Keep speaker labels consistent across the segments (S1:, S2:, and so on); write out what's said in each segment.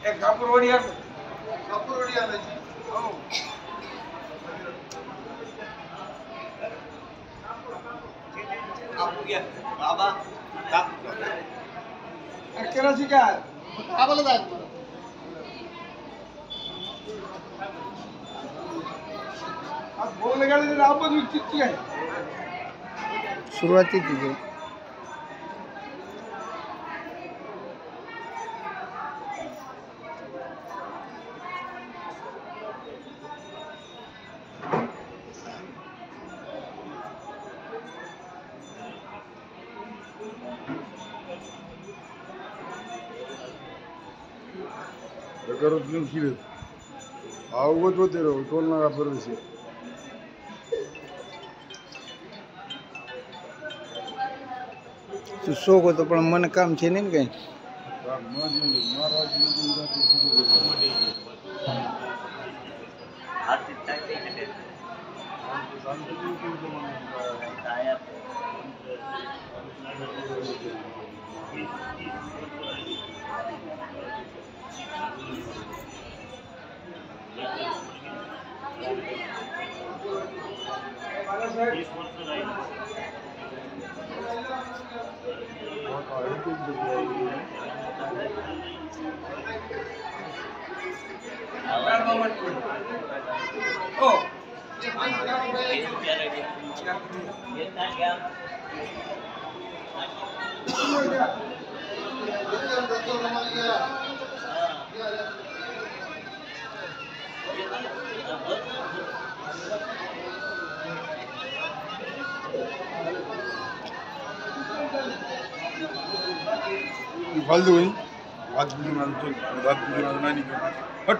S1: एक कापूरवाडी आणायची बाबा करायची काय आम्हाला जायचं बोलले गाडी आपण विकती आहे
S2: सुरुवाती तिथे
S3: अवगत होते टोल नाका प्रवेश
S2: तू शोक होतो पण मन काम છે ને કઈ
S3: फालतू होईल हात बुजून नाही हट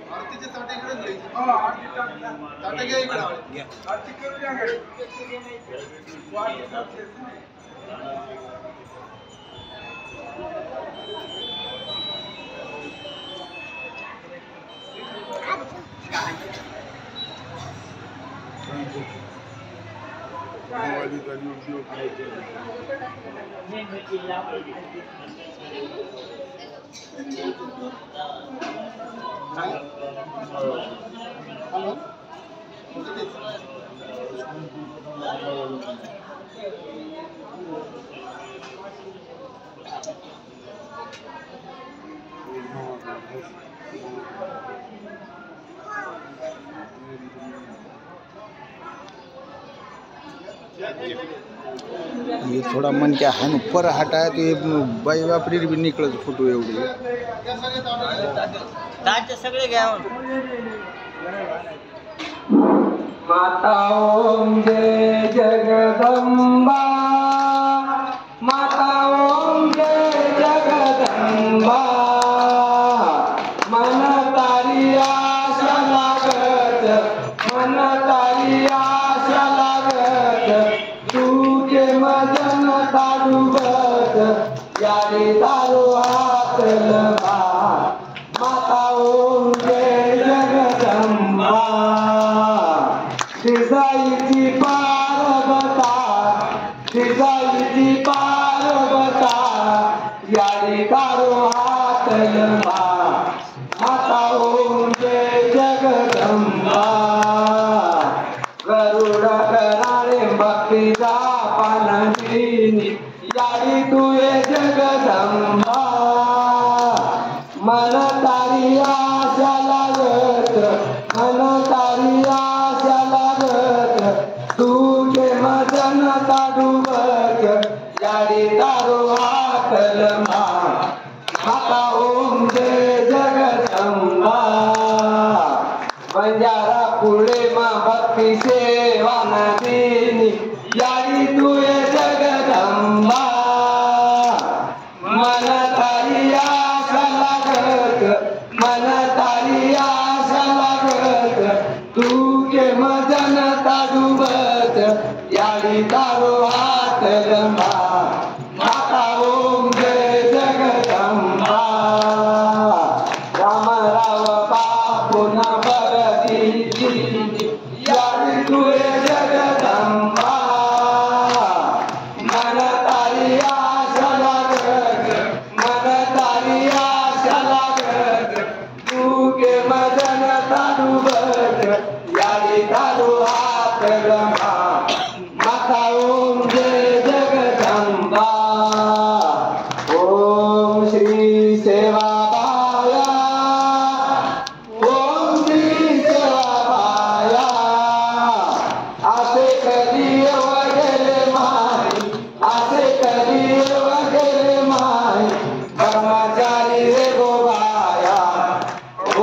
S1: आरतीचे ताटे इकडे घ्यायचे ताटे घ्या इकडे आरती करू द्या
S2: ये थोड़ा मन क्या है ऊपर हटाया तो ये बाई बापरी भी निकल फोटो एवढी
S4: सगळे घ्या
S5: माता ओम जय जगदंबा माता ओम जय जगदंबा मन तारी आशा लागत मन तारी आशा लागत तुझे मजन ताडुबत यारी तारो हात लबा माता ओम जय जगदंबा शिजाईची पार्वता शिजाईची पार्वता यारी तारो हात लबा माता ओम जय जगदंबा गरुड कराळे भक्तीचा पानहिनी यारी तुये जगदंबा मन तारी आशा लागत मन तारी आशा लागत तुझे मजन ताडू बघ यारी यारी तारो हातलमा माता ओम जय जगदंबा बंजारा पुढे मा भक्ती सेवा नदीनी यारी तुये जगदंबा मन तारी आशा लागत मन तारी आशा लागत तू के मजन ताडुबत यारी तारो हात लंबा माता ओम जय जगदंबा राम राव बापुन बरदी यारी तुये जगदंबा मन तारी आशा लागत मन तारी आशा लागत तू के मदन ताडुबत यारी तारो हात लंबा माता ओम जय जगदंबा ओम श्री सेवाबाया ओम श्री सेवाबाया असे कधी वगैरे माई असे कधी वगैरे माई कर्मचारी रे गोबाया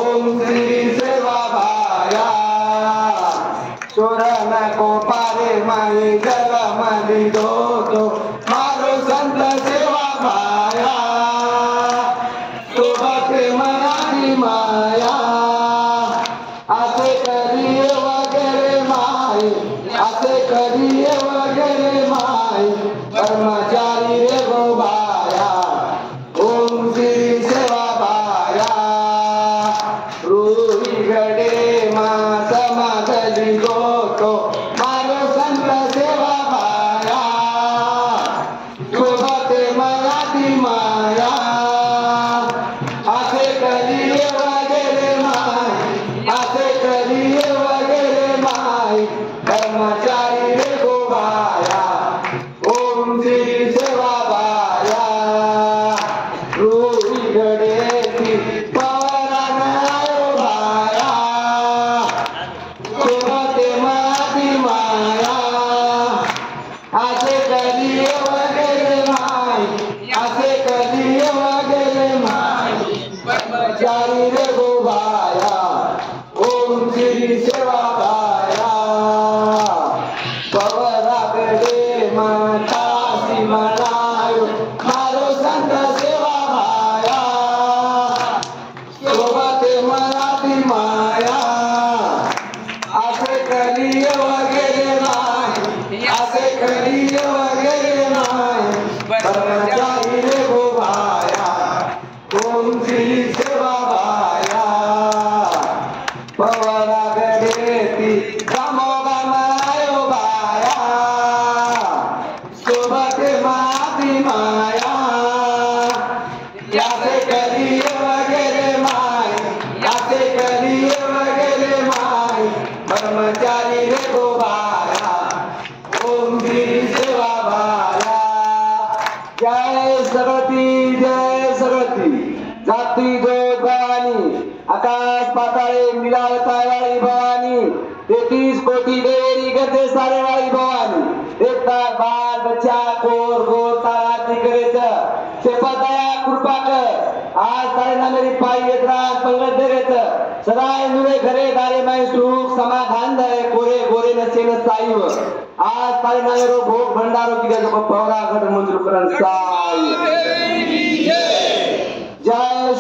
S5: ओम श्री सेवाबाया चोर नको पारे माई जग मधी दो मारो संत सेवा भाया सोबत मनाली माया असे कधी वगैरे माई असे कधी वगैरे माई कर्मचारी रे गोबाया ओम श्री सेवा भाया रूही गडे मा समाधली गोतो मारो संत सेवा भाया सोबत मराठी माया असे कधी वगैरे माई असे कधी वगैरे माई कर्मचारी रे गोबाया ओम श्री सेवा भाया रूही गडे पवरान आयो भाया सोबत मराठी माया असे कधी वगैरे माई असे कधी वगैरे माई कर्मचारी रे गोबाया ओम श्री सेवा भाया पवरागडे मातासी म्हणायो मारो संत सेवा भाया सोबत मराठी माया असे कधी वगैरे नाही असे कधी वगैरे नाही कर्मचारी रे गोबाया ओम श्री सेवा भाया पवरागडे ती रामोबामायो भाया सोबत माती माया यासे कधी वगैरे माई यासे कधी वगैरे माई कर्मचारी रे गोबाया ओम श्री सेवा भाया जय सरती जाती जो भवानी आकाश पाताळे मिळावताळी भवानी 33 कोटी देवी गते सारेवाळी भवानी एकता बाल बच्चा कोर गोर तारा तिकरेच सेपदया कृपा कर आज तारे ना मेरी पाई येत्रा पंगत देरेच सदाय नुरे घरे दारे माई सुख समाधान दरे कोरे गोरे नसेन साईव आज तारे ना मेरो भोग भंडारो की गज पवरा गड मंजूर करन साई जय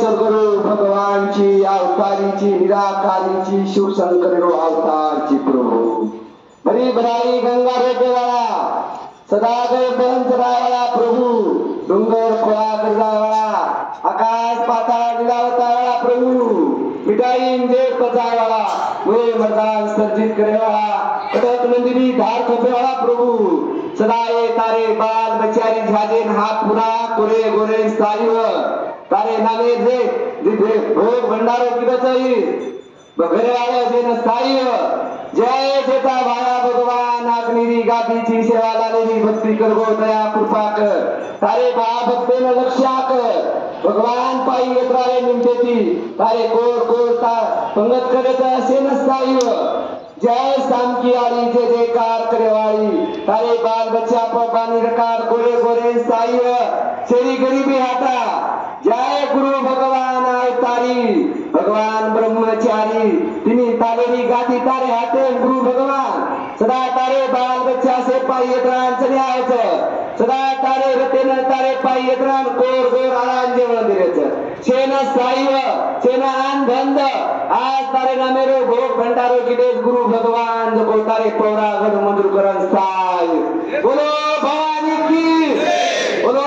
S5: सद्गुरु भगवानची अवतारीची निराकारीची शिवशंकर अवतारची प्रभू बरी भराई गंगा रेटेवाळा सदागर बंचरावाळा प्रभू डोंगर खोळा करजावाळा आकाश पाताळ दिलावतावाळा प्रभू मिठाईन जेठ पचावाळा मुळे मर्दान सर्जित करेवाळा कडक नंदिनी धार खोपेवाळा प्रभू सदाये तारे बाल बचारी झाजेन हात पुरा कोरे गोरे साईव तारे नामे जे दिधे भोग भंडारो किदचई बघरे आले जेन साईव जय जेता भाया भगवान अग्निरी गादीची सेवा लालेली भक्ती करगो दया कृपा कर तारे बा भक्तेन लक्षा कर भगवान पायी येत्राले निमतेती तारे कोर कोर ता पंगत करत असे नसाईव जय शाम की आली जय जयकार करे वाली तारे बाल बच्चा पर पानी रकार गोरे गोरे साई शेरी गरीबी हाथा जय गुरु भगवान अवतारी भगवान ब्रह्मचारी तिनी तालेरी गाती तारे हाथे गुरु भगवान सदा तारे बाल बच्चा से पाई यत्रान चले आवच सदा तारे रतेन तारे पाई यत्रान कोर गोर आराम जेवण दिरेच शेन साईव शेन आनंद आज तारे नामेरो भोग भंडारो किदेश गुरु भगवान जो तारे पौरा गड मंजूर करन साई बोलो भवानी की बोलो